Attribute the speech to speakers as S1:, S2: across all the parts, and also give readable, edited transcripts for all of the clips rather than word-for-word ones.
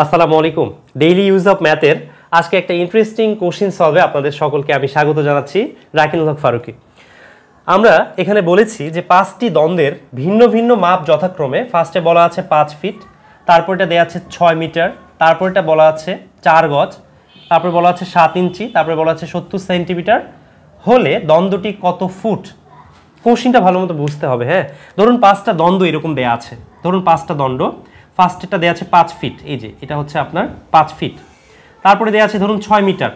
S1: আসসালামু আলাইকুম। Daily use of ম্যাথের আজকে একটা ইন্টারেস্টিং কোশ্চেন সলভে আপনাদের সকলকে আমি স্বাগত জানাচ্ছি। রাকিনুল হক ফারুকি। আমরা এখানে বলেছি যে 5টি দ্বন্দ্বের ভিন্ন ভিন্ন মাপ যথাক্রমে ফার্স্টে বলা আছে 5 ফিট, তারপরটা দেওয়া আছে 6 মিটার, তারপরটা বলা আছে 4 গজ, তারপর বলা আছে 7 ইঞ্চি, তারপরে বলা আছে 70 সেন্টিমিটার হলে দ্বন্দ্বটি কত ফুট। কোশ্চেনটা ভালো মতো বুঝতে হবে। হ্যাঁ, ধরুন 5টা দ্বন্দ্ব এরকম দেয়া আছে। ধরুন 5টা দ্বন্দ্ব, ফার্স্টেরটা দেওয়া আছে 5 ফিট, এই যে এটা হচ্ছে আপনার 5 ফিট। তারপরে দেওয়া আছে ধরুন 6 মিটার,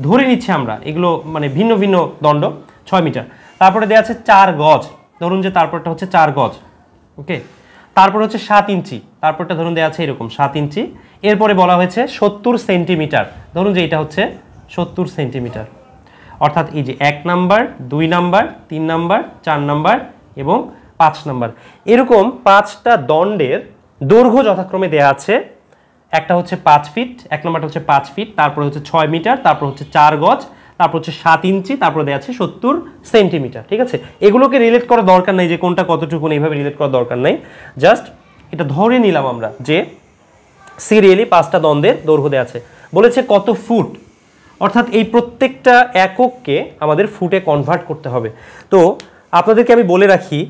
S1: ধরে নিচ্ছি আমরা এগুলো মানে ভিন্ন ভিন্ন দণ্ড 6 মিটার। তারপরে দেওয়া আছে 4 গজ, ধরুন যে তারপরটা হচ্ছে 4 গজ, ওকে। তারপর হচ্ছে 7 ইঞ্চি, তারপরটা ধরুন দেওয়া আছে এরকম 7 ইঞ্চি। এরপরে বলা হয়েছে 70 সেন্টিমিটার, ধরুন যে এটা হচ্ছে 70 সেন্টিমিটার। অর্থাৎ এই যে 1 নাম্বার, 2 নাম্বার, 3 নাম্বার, 4 নাম্বার এবং 5 নাম্বার, এরকম 5টা দণ্ডের দৈর্ঘ্য যথাক্রমে দেয়া আছে। একটা হচ্ছে 5 ফিট, 1 নম্বরটা হচ্ছে 5 ফিট, তারপরে হচ্ছে 6 মিটার, তারপর হচ্ছে 4 গজ, তারপর হচ্ছে 7 ইঞ্চি, তারপরে দেওয়া আছে 70 সেন্টিমিটার। ঠিক আছে, এগুলোকে রিলেট করার দরকার নাই যে কোনটা কতটুকু, এইভাবে রিলেট করার দরকার নাই। জাস্ট এটা ধরে নিলাম আমরা যে সিরিয়ালি 5টা দ্বন্দ্বের দৈর্ঘ্য দেওয়া আছে। বলেছে কত ফুট, অর্থাৎ এই প্রত্যেকটা একককে আমাদের ফুটে কনভার্ট করতে হবে। তো আপনাদেরকে আমি বলে রাখি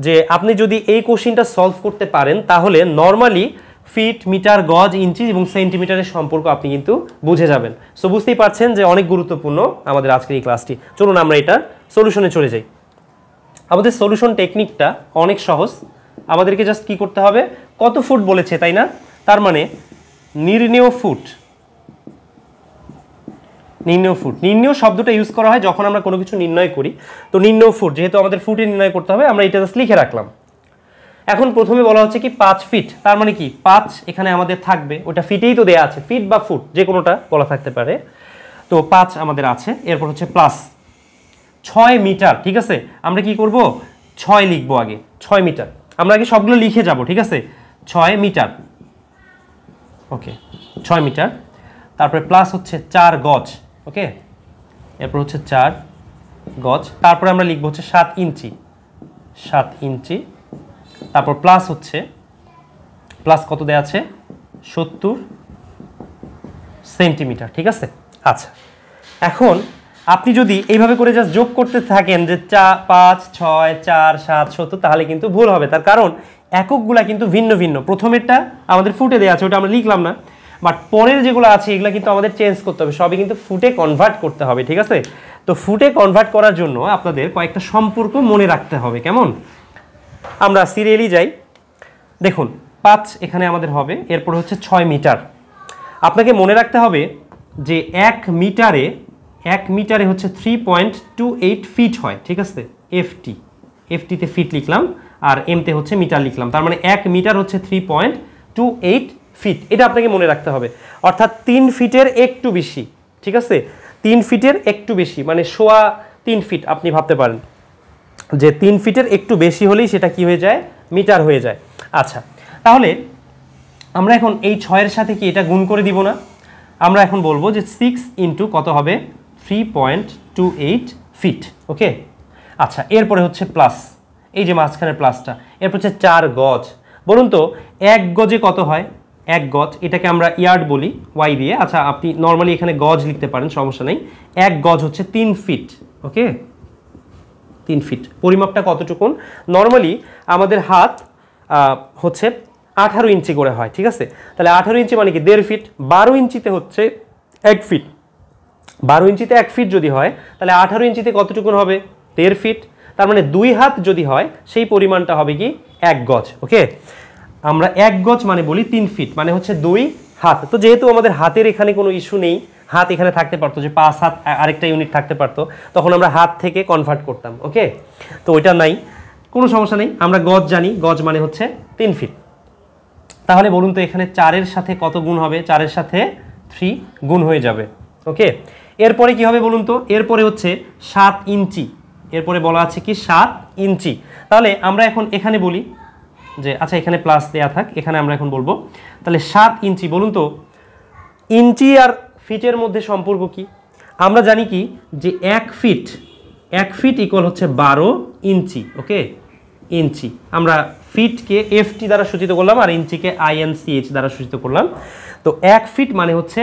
S1: যে আপনি যদি এই কোশ্চেনটা সলভ করতে পারেন তাহলে নর্মালি ফিট, মিটার, গজ, ইঞ্চি এবং সেন্টিমিটারের সম্পর্ক আপনি কিন্তু বুঝে যাবেন। সো বুঝতেই পারছেন যে অনেক গুরুত্বপূর্ণ আমাদের আজকের এই ক্লাসটি। চলুন আমরা এটা সলিউশনে চলে যাই। আমাদের সলিউশন টেকনিকটা অনেক সহজ। আমাদেরকে জাস্ট কি করতে হবে, কত ফুট বলেছে তাই না, তার মানে নির্ণেয় ফুট। নির্ণেয় ফুট, নির্ণেয় শব্দটা ইউজ করা হয় যখন আমরা কোনো কিছু নির্ণয় করি। তো নির্ণেয় ফুট, যেহেতু আমাদের ফুটে নির্ণয় করতে হবে, আমরা এটা জাস্ট লিখে রাখলাম। এখন প্রথমে বলা হচ্ছে কি 5 ফিট, তার মানে কি 5 এখানে আমাদের থাকবে, ওটা ফিটেই তো দেয়া আছে, ফিট বা ফুট যে কোনোটা বলা থাকতে পারে। তো 5 আমাদের আছে, এরপর হচ্ছে প্লাস 6 মিটার। ঠিক আছে, আমরা কি করব, 6 লিখবো আগে, 6 মিটার আমরা আগে সবগুলো লিখে যাব। ঠিক আছে, 6 মিটার, ওকে 6 মিটার। তারপরে প্লাস হচ্ছে 4 গজ, ওকে। এরপর হচ্ছে 4 গজ, তারপরে আমরা লিখবো হচ্ছে 7 ইঞ্চি, 7 ইঞ্চি। তারপর প্লাস হচ্ছে, প্লাস কত দেয়া আছে, 70 সেন্টিমিটার। ঠিক আছে, আচ্ছা। এখন আপনি যদি এইভাবে করে জাস্ট যোগ করতে থাকেন যে 5, 6, 4, 7, 70, তাহলে কিন্তু ভুল হবে। তার কারণ এককগুলা কিন্তু ভিন্ন ভিন্ন। প্রথমেরটা আমাদের ফুটে দেওয়া আছে, ওটা আমরা লিখলাম না, বাট পরের যেগুলো আছে এগুলো কিন্তু আমাদের চেঞ্জ করতে হবে, সবই কিন্তু ফুটে কনভার্ট করতে হবে। ঠিক আছে, তো ফুটে কনভার্ট করার জন্য আপনাদের কয়েকটা সম্পর্ক মনে রাখতে হবে। কেমন, আমরা সিরিয়ালি যাই। দেখুন 5 এখানে আমাদের হবে, এরপর হচ্ছে 6 মিটার। আপনাকে মনে রাখতে হবে যে 1 মিটারে হচ্ছে 3.28 ফিট হয়। ঠিক আছে, এফটিতে ফিট লিখলাম আর এমতে হচ্ছে মিটার লিখলাম, তার মানে 1 মিটার হচ্ছে 3.28 ফিট। এটা আপনাকে মনে রাখতে হবে, অর্থাৎ 3 ফিটের একটু বেশি। ঠিক আছে, 3 ফিটের একটু বেশি মানে 3.25 ফিট। আপনি ভাবতে পারেন যে 3 ফিটের একটু বেশি হলেই সেটা কি হয়ে যায়, মিটার হয়ে যায়। আচ্ছা, তাহলে আমরা এখন এই 6-এর সাথে কি এটা গুণ করে দিব না, আমরা এখন বলবো যে 6 ইন্টু কত হবে, 3.28 ফিট, ওকে। আচ্ছা, এরপরে হচ্ছে প্লাস, এই যে মাঝখানের প্লাসটা, এরপর হচ্ছে 4 গজ। বলুন তো 1 গজে কত হয়, 1 গজ, এটাকে আমরা ইয়ার্ড বলি ওয়াই দিয়ে। আচ্ছা, আপনি নর্মালি এখানে গজ লিখতে পারেন, সমস্যা নেই। 1 গজ হচ্ছে 3 ফিট, ওকে। 3 ফিট পরিমাপটা কতটুকুন, নর্মালি আমাদের হাত হচ্ছে 18 ইঞ্চি করে হয়। ঠিক আছে, তাহলে 18 ইঞ্চি মানে কি 1.5 ফিট, 12 ইঞ্চিতে হচ্ছে 1 ফিট, 12 ইঞ্চিতে 1 ফিট যদি হয় তাহলে 18 ইঞ্চিতে কতটুকুন হবে, 1.5 ফিট। তার মানে 2 হাত যদি হয় সেই পরিমাণটা হবে কি 1 গজ, ওকে। আমরা 1 গজ মানে বলি 3 ফিট, মানে হচ্ছে 2 হাত। তো যেহেতু আমাদের হাতের এখানে কোনো ইস্যু নেই, হাত এখানে থাকতে পারতো, যে 5 হাত আরেকটা ইউনিট থাকতে পারতো, তখন আমরা হাত থেকে কনভার্ট করতাম, ওকে। তো ওইটা নাই, কোনো সমস্যা নেই, আমরা গজ জানি, গজ মানে হচ্ছে 3 ফিট। তাহলে বলুন তো এখানে 4-এর সাথে কত গুণ হবে, 4-এর সাথে 3 গুণ হয়ে যাবে, ওকে। এরপরে কি হবে বলুন তো, এরপরে হচ্ছে 7 ইঞ্চি, এরপরে বলা আছে কি 7 ইঞ্চি। তাহলে আমরা এখন এখানে বলি যে আচ্ছা এখানে প্লাস দেয়া থাক, এখানে আমরা এখন বলবো তাহলে 7 ইঞ্চি। বলুন তো ইঞ্চি আর ফিটের মধ্যে সম্পর্ক কি, আমরা জানি কি যে 1 ফিট ইকুয়াল হচ্ছে 12 ইঞ্চি, ওকে। ইঞ্চি আমরা ফিটকে এফটি দ্বারা সূচিত করলাম আর ইঞ্চিকে INCH দ্বারা সূচিত করলাম। তো 1 ফিট মানে হচ্ছে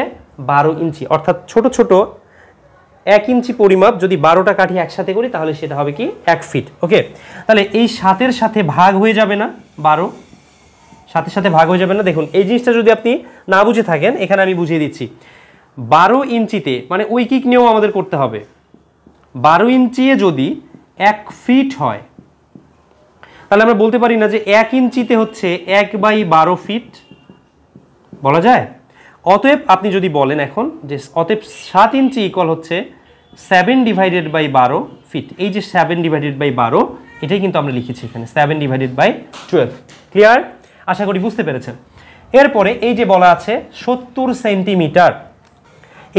S1: 12 ইঞ্চি, অর্থাৎ ছোট ছোট 1 ইঞ্চি পরিমাপ যদি 12টা কাঠি একসাথে করি তাহলে সেটা হবে কি 1 ফিট। ওকে, তাহলে এই 7-এর সাথে ভাগ হয়ে যাবে না 12, 7-এর সাথে ভাগ হয়ে যাবে না। দেখুন এই জিনিসটা যদি আপনি না বুঝে থাকেন এখানে আমি বুঝিয়ে দিচ্ছি। 12 ইঞ্চিতে মানে ঐকিক নিয়ম আমাদের করতে হবে। 12 ইঞ্চি যদি 1 ফিট হয় তাহলে আমরা বলতে পারি না যে 1 ইঞ্চিতে হচ্ছে 1/12 ফিট, বলা যায়? অতএব আপনি যদি বলেন এখন যে অতএব 7 ইঞ্চি ইকুয়াল হচ্ছে 7/12 ফিট, এই যে 7/12 এটাই কিন্তু আমরা লিখেছি এখানে 7/12। ক্লিয়ার? আশা করি বুঝতে পেরেছেন। এরপরে এই যে বলা আছে 70 সেন্টিমিটার,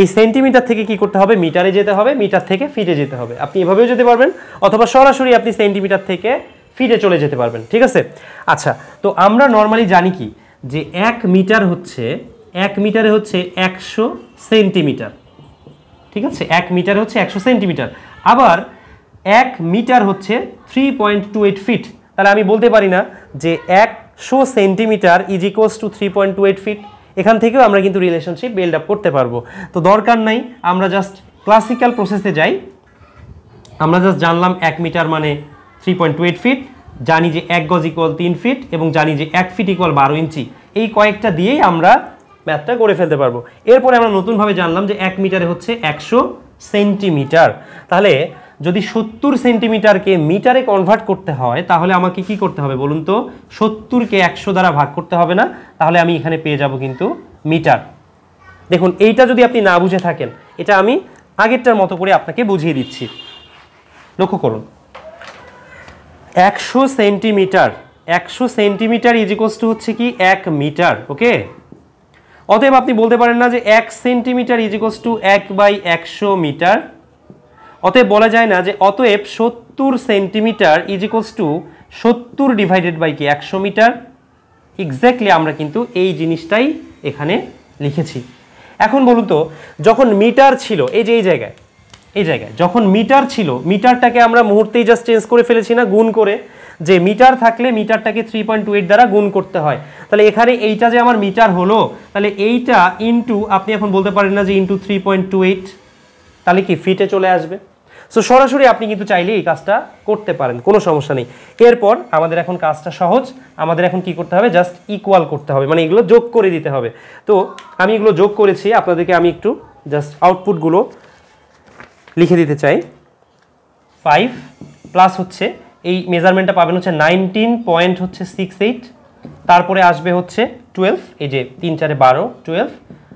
S1: এই সেন্টিমিটার থেকে কি করতে হবে? মিটারে যেতে হবে, মিটার থেকে ফিটে যেতে হবে। আপনি এভাবেও যেতে পারবেন অথবা সরাসরি আপনি সেন্টিমিটার থেকে ফিটে চলে যেতে পারবেন, ঠিক আছে? আচ্ছা, তো আমরা নর্মালি জানি কি যে 1 মিটার হচ্ছে 1 মিটারে হচ্ছে 100 সেন্টিমিটার, ঠিক আছে? 1 মিটারে হচ্ছে 100 সেন্টিমিটার, আবার 1 মিটার হচ্ছে 3.28 ফিট। তাহলে আমি বলতে পারি না যে 100 centimetre is equals to 3.28 feet. এখান থেকেও আমরা কিন্তু রিলেশনশিপ বিল্ড আপ করতে পারবো। তো দরকার নাই, আমরা জাস্ট ক্লাসিক্যাল প্রসেসে যাই। আমরা জাস্ট জানলাম 1 মিটার মানে 3.28 ফিট, জানি যে 1 গজ ইকুয়াল 3 ফিট এবং জানি যে 1 ফিট ইকুয়াল 12 ইঞ্চি। এই কয়েকটা দিয়েই আমরা ম্যাথটা করে ফেলতে পারবো। এরপরে আমরা নতুনভাবে জানলাম যে 1 মিটারে হচ্ছে 100 সেন্টিমিটার। তাহলে যদি 70 সেন্টিমিটারকে মিটারে কনভার্ট করতে হয় তাহলে আমাকে কি করতে হবে বলুন তো? 70কে 100 দ্বারা ভাগ করতে হবে না, তাহলে আমি এখানে পেয়ে যাব কিন্তু মিটার। দেখুন এইটা যদি আপনি না বুঝে থাকেন, এটা আমি আগেরটার মতো করে আপনাকে বুঝিয়ে দিচ্ছি। লক্ষ্য করুন, 100 centimetre, 100 centimetre is equals two হচ্ছে কি 1 মিটার। ওকে, অতএব আপনি বলতে পারেন না যে 1 centimetre is equals to 1/100 metre. অতএব বলা যায় না যে অতএব 70 centimetre is equals to 70 divided by কি 100 মিটার। এক্স্যাক্টলি আমরা কিন্তু এই জিনিসটাই এখানে লিখেছি। এখন বলুন তো, যখন মিটার ছিল এই যে এই জায়গায় যখন মিটার ছিল, মিটারটাকে আমরা মুহূর্তেই জাস্ট চেঞ্জ করে ফেলেছি না গুণ করে, যে মিটার থাকলে মিটারটাকে 3.28 দ্বারা গুণ করতে হয়। তাহলে এখানে এইটা যে আমার মিটার হলো, তাহলে এইটা ইনটু, আপনি এখন বলতে পারেন না যে ইনটু 3.28, তাহলে কি ফিটে চলে আসবে। সো সরাসরি আপনি কিন্তু চাইলে এই কাজটা করতে পারেন, কোনো সমস্যা নেই। এরপর আমাদের এখন কাজটা সহজ, আমাদের এখন কি করতে হবে? জাস্ট ইকুয়াল করতে হবে, মানে এগুলো যোগ করে দিতে হবে। তো আমি এগুলো যোগ করেছি, আপনাদেরকে আমি একটু জাস্ট আউটপুটগুলো লিখে দিতে চাই। 5 প্লাস হচ্ছে এই মেজারমেন্টটা পাবেন হচ্ছে 19.68, তারপরে আসবে হচ্ছে 12, এই যে 3 4 12 12,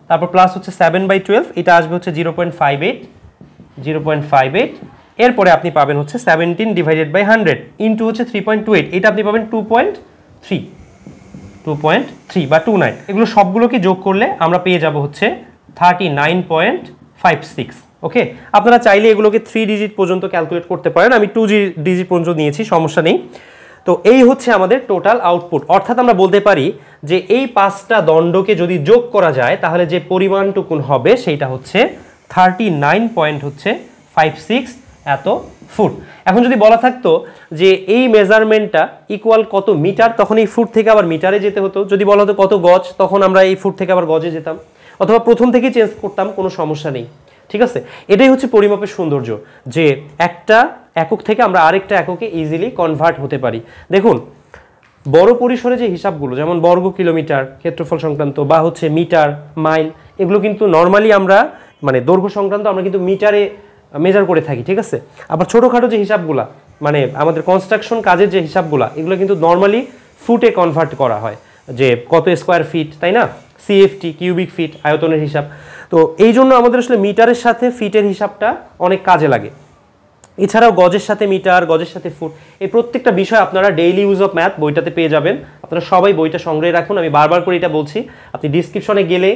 S1: তারপর প্লাস হচ্ছে 7/12, এটা আসবে হচ্ছে 0.58, এরপরে আপনি পাবেন হচ্ছে 17 ডিভাইডেড বাই 100 ইন্টু হচ্ছে 3.28, এটা আপনি পাবেন 2.3 বা 29। এগুলো সবগুলোকে যোগ করলে আমরা পেয়ে যাব হচ্ছে 39.56। ওকে, আপনারা চাইলে এগুলোকে 3 ডিজিট পর্যন্ত ক্যালকুলেট করতে পারেন, আমি 2 ডিজিট পর্যন্ত নিয়েছি, সমস্যা নেই। তো এই হচ্ছে আমাদের টোটাল আউটপুট, অর্থাৎ আমরা বলতে পারি যে এই 5টা দণ্ডকে যদি যোগ করা যায় তাহলে যে পরিমাণটুকুন হবে সেইটা হচ্ছে 39.56 এত ফুট। এখন যদি বলা থাকতো যে এই মেজারমেন্টটা ইকুয়াল কত মিটার, তখন এই ফুট থেকে আবার মিটারে যেতে হতো। যদি বলা হতো কত গজ, তখন আমরা এই ফুট থেকে আবার গজে যেতাম, অথবা প্রথম থেকেই চেঞ্জ করতাম, কোনো সমস্যা নেই। ঠিক আছে, এটাই হচ্ছে পরিমাপের সৌন্দর্য, যে একটা একক থেকে আমরা আরেকটা এককে ইজিলি কনভার্ট হতে পারি। দেখুন বড় পরিসরে যে হিসাবগুলো, যেমন বর্গ কিলোমিটার ক্ষেত্রফল সংক্রান্ত বা হচ্ছে মিটার মাইল, এগুলো কিন্তু নর্মালি আমরা মানে দৈর্ঘ্য সংক্রান্ত আমরা কিন্তু মিটারে মেজার করে থাকি। ঠিক আছে, আবার ছোটোখাটো যে হিসাবগুলা মানে আমাদের কনস্ট্রাকশন কাজের যে হিসাবগুলা, এগুলো কিন্তু নর্মালি ফুটে কনভার্ট করা হয়, যে কত স্কোয়ার ফিট, তাই না? সিএফটি কিউবিক ফিট, আয়তনের হিসাব। তো এই জন্য আমাদের আসলে মিটারের সাথে ফিটের হিসাবটা অনেক কাজে লাগে। এছাড়াও গজের সাথে মিটার, গজের সাথে ফুট, এই প্রত্যেকটা বিষয় আপনারা ডেইলি ইউজ অফ ম্যাথ বইটাতে পেয়ে যাবেন। আপনারা সবাই বইটা সংগ্রহে রাখুন, আমি বারবার করে এটা বলছি। আপনি ডিসক্রিপশনে গেলে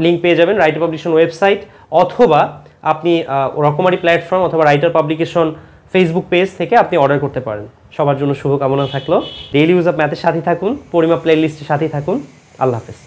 S1: লিঙ্ক পেয়ে যাবেন, রাইটার পাবলিকেশন ওয়েবসাইট, অথবা আপনি রকমারি প্ল্যাটফর্ম অথবা রাইটার পাবলিকেশন ফেসবুক পেজ থেকে আপনি অর্ডার করতে পারেন। সবার জন্য শুভকামনা থাকলো। ডেইলি ইউজ অফ ম্যাথের সাথে থাকুন, পরিমাপ প্লে লিস্টের সাথেই থাকুন। আল্লাহ হাফেজ।